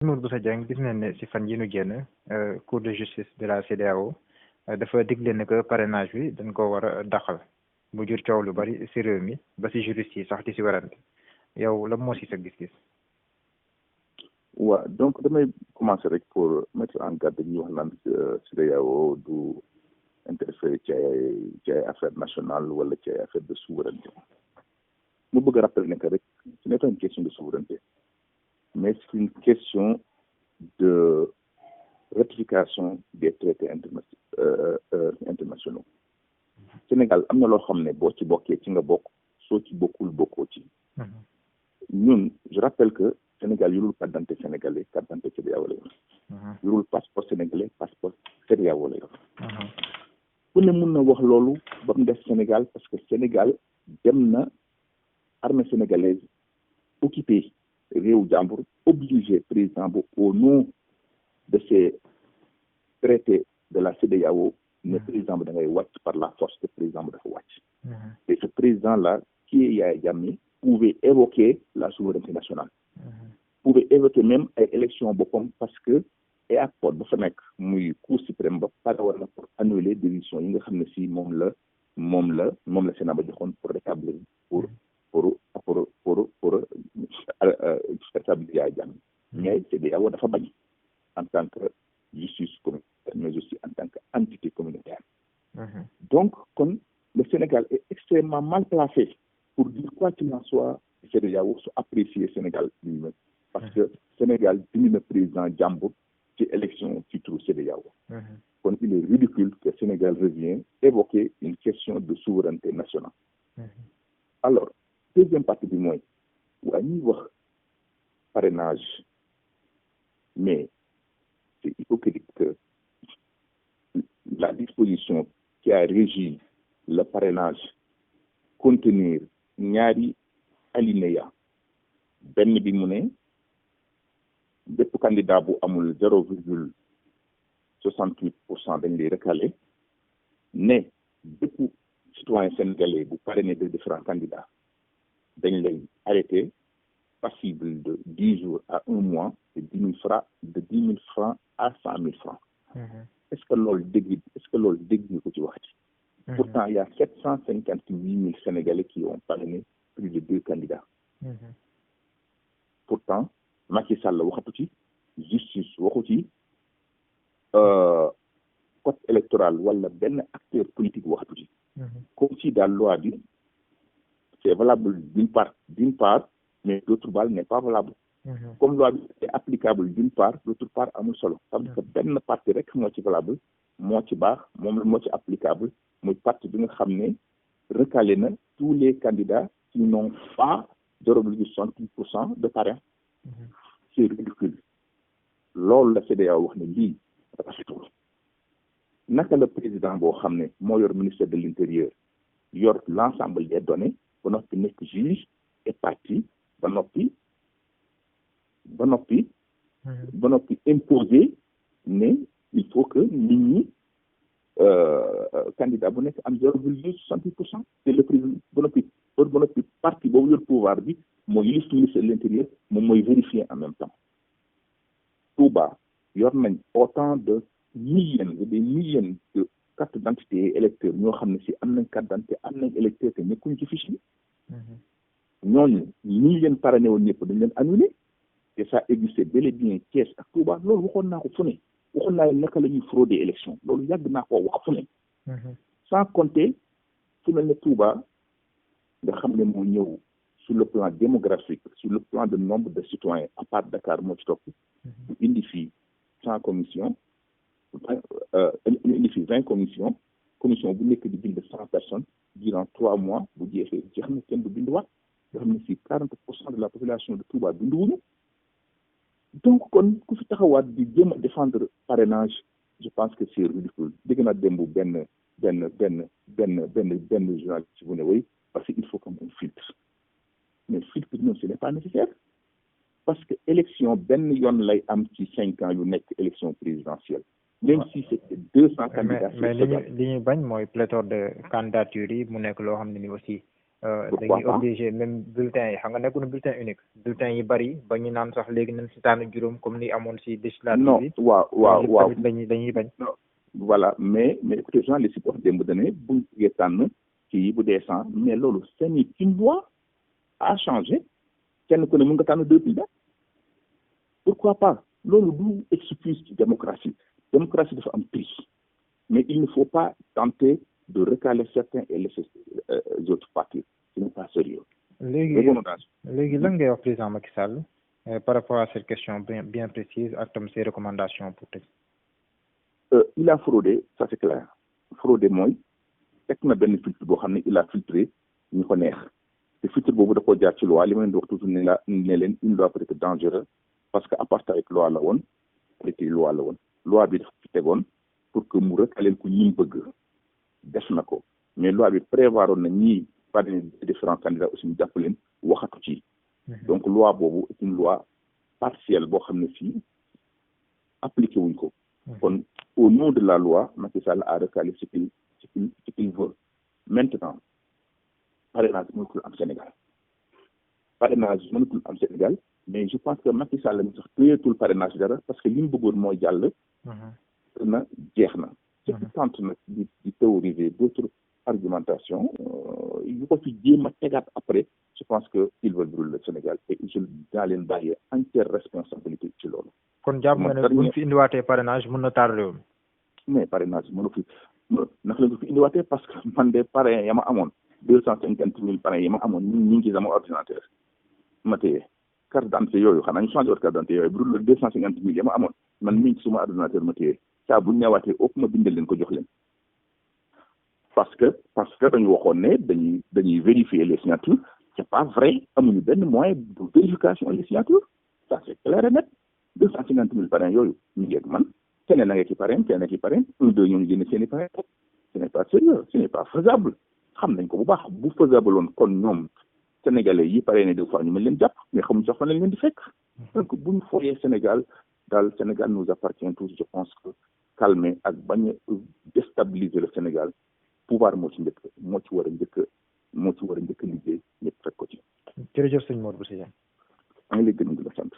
Maimouna Bousso Dieng gis nañ ne si fan yi nu génn cour de justice de la CEDEAO dafa digle ne que parrainage bi dañ ko war a daxal bu jur coow lu bari si réew mi ba si juriste yi sax di si werante yow la moo si sa gis-gis. waaw donc damay commencer rek pour mettre en garde ñu wax naan CEDEAO du interférer ci ay affaire nationale wala ci ay affaire de souveraineté mu bëgg a rappeler que rek ce n'est pas une question de souveraineté mais c'est une question de ratification des traités internationaux. Sénégal am na loo xam ne boo ci bokkee ci nga bokk soo ci bokkul bokkoo ci. ñun je rappelle que Sénégal yorul carte d'identité sénégalais carte d'identité CEDEAO la yor. yorul passeport sénégalais passeport CEDEAO la yor. ku ne mun na wax loolu ba mu def Sénégal parce que Sénégal dem na armée sénégalaise occupé réew jàmbur obligé président bu au nom de ces traités de la CEDEAO ne président bi da ngay wàcc par la force de président bi dafa wàcc. Et ce président là qui est Yaya Jammeh pouvait évoquer la souveraineté nationale. Pouvait évoquer même ay élections boppam parce que et accord ba fa nekk muy cour suprême ba pare war na pour annuler décision yi nga xam ne si moom la Sénat ba joxoon pour rétablir pour rétablir Yaya Jammeh. mais CEDEAO dafa bañ en tant que justice communautaire mais aussi en tant que entité communautaire. Donc kon le Sénégal est extrêmement mal placé pour dire quoi qu'il en soit CEDEAO su apprécier Sénégal lui-même parce que Sénégal dindi na président jàmbur ci élection ci turu CEDEAO. kon il est ridicule que Sénégal revient évoquer une question de souveraineté nationale. Alors deuxième partie bi mooy waa ñuy wax parrainage mais c'est hypocrite que la disposition qui a régi le parrainage contenir ñaari alinéa benn bi mu ne bépp candidat bu amul 0,68% dañ lay recalé ne bépp citoyen sénégalais bu parrainé de différents candidats dañ lay arrêté passible de 10 jours à 1 mois de 10 000 francs à 100 000 francs. Est-ce que loolu dégg nga ko ci waxati. Pourtant il y a 758 000 Sénégalais qui ont parrainé plus de 2 candidats. Pourtant Macky Sall waxatu ci justice waxu ci code électoral wala benn acteur politique waxatu ci. comme si daal loi bi c'est valable d'une part mais d'autre part n'est pas valable. Comme loi bi est applicable d'une part d'autre part amul solo. parce que benn partie rek moo ci valable moo ci baax moom moo ci applicable muy partie bi nga xam ne recalé na tous les candidats qui n'ont pas 0,68% de parrain. C'est ridicule. loolu la CEDEAO wax ne lii rafetul naka la président boo xam ne moo yor ministère de l'intérieur yor l'ensemble des données ba noppi nekk juge et partie ba noppi imposer ne il faut que nit ñi candidat bu nekk am 0,68%. c'est le président ba noppi parti boobu yor pouvoir bi mooy yilif ministère de l'intérieur moom mooy vérifier en même temps. Touba yor nañ autant de millions et des millions de cartes d'identité électeurs ñoo xam ne si am nañ carte d'identité am nañ électeur te nekkuñ ci fiche bi. ñooñu ñi leen parrainé woon ñëpp dañ leen annulé et ça existait bel et bien Thiès ak Touba loolu waxoon naa ko fu ne waxoon naa leen naka la ñuy frauder élection loolu yàgg naa koo wax fu ne. sans compter fu mel ne Touba nga xam ne moo ñëw sur le plan démographique sur le plan de nombre de citoyens à part Dakar moo ci topp bu indi fii 100 commissions indi fii 20 commission bu nekk di bind 100 personnes durant 3 mois bu jeexee jeex na kenn du bind waat nga xam ne si 40% de la population de Touba binduwuñu donc kon ku fi taxawaat di jéem a défendre parrainage je pense que c'est ridicule dégg naa démb benn journaliste bu ne way parce que il faut comme un filtre mais filtre bi ce n'est pas nécessaire parce que élection benn yoon lay am ci 5 ans yu nekk élection présidentielle même si c'était 200 candidats. mais li ñu bañ mooy pléthore de candidatures yi mu nekk loo xam ne ni aussi dañuy obligé même bulletin yi xam nga nekkul bulletin unique bulletin yi bari ba ñu naan sax léegi nañ si tànn juróom comme ni amoon si législative bi. non waaw dañuy bañ. voilà mais écoutez journaliste yi wax démb dane bu ngee tànn kii bu dee 100 mais loolu c'est une loi à changer kenn ku ne mën nga tànn 2 candidats pourquoi pas loolu du excuse ci démocratie dafa am prix mais il ne faut pas tenter de recaler certains et laisser autres partir ce n'est pas sérieux. léegi lan ngay wax président Macky Sall par rapport à cette question bien précise ak tam ses recommandations pour tëj. Il a fraudé ça c'est clair fraudé mooy teg na benn filtre boo xam ne il a filtré ñu ko neex te filtre boobu da koo jaar ci loi li ma leen di wax toujours ne leen une loi peut être dangereuse parce que apartheid loi la woon politique loi la woon loi bi dafa fi tegoon pour que mu recaler ku ñi bëgg def na ko mais loi bi prévoiroon na ñii parmi différents candidats aussi ñu jàpp leen waxatu ci donc loi boobu est une loi partielle boo xam ne fii appliqué wuñ ko kon au nom de la loi Macky Sall a recalé ce qu'il veut maintenant parrainage mënatul am Sénégal mais je pense que Macky Sall mi sax téyeetul parrainage dara parce que li mu bëggoon mooy jàll na jeex na ce qui tente nag di théoriser d'autres argumentations yu ko fi jéem a tegaat après je pense que ils veulent brûler le Sénégal et je daa leen bàyyee entière responsabilité ci loolu kon jàpp nga ne buñ fi indiwaatee parrainage mën na taal réew mi mais parrainage mënu fi naka la ko fi indiwaatee parce que man de parrain ya ma amoon 250 000 parrain yi ma amoon ñu ngi ci sama ordinateur ma téye carte d'identité yooyu xanaa ñu changé carte d'identité yooyu bu dul 250 000 ya ma amoon man mi ngi ci suma ordinateur ma téye saa bu ñu ñëwaatee ëpp ma bindal leen ko jox leen parce que dañu waxoon ne dañuy vérifier les signatures c'est pas vrai amuñu benn moyen de vérification les signatures ça c'est clair et net 250 000 parrain yooyu ñu ngi ak man keneen a ngi ci parrain keneen a ngi ci parrain un deux ñoo ngi génne seen i parrain ce n'est pas sérieux ce n'est pas faisable xam nañ ko bu baax bu faisable woon kon ñoom sénégalais yi parrainé des fois ñu mën leen jàpp mais xamuñ sax fan lañ leen di fekk donc bu ñu fooyee Sénégal daal Sénégal nous appartient tous je pense que calmer ak bañ a déstabiliser le Sénégal pouvoir moo ci war a njëkk liggéey ñëpp fekk ko ci. jërëjëf sëñ Modou Bousso Dieng. maa ngi lay gërëm di la sant.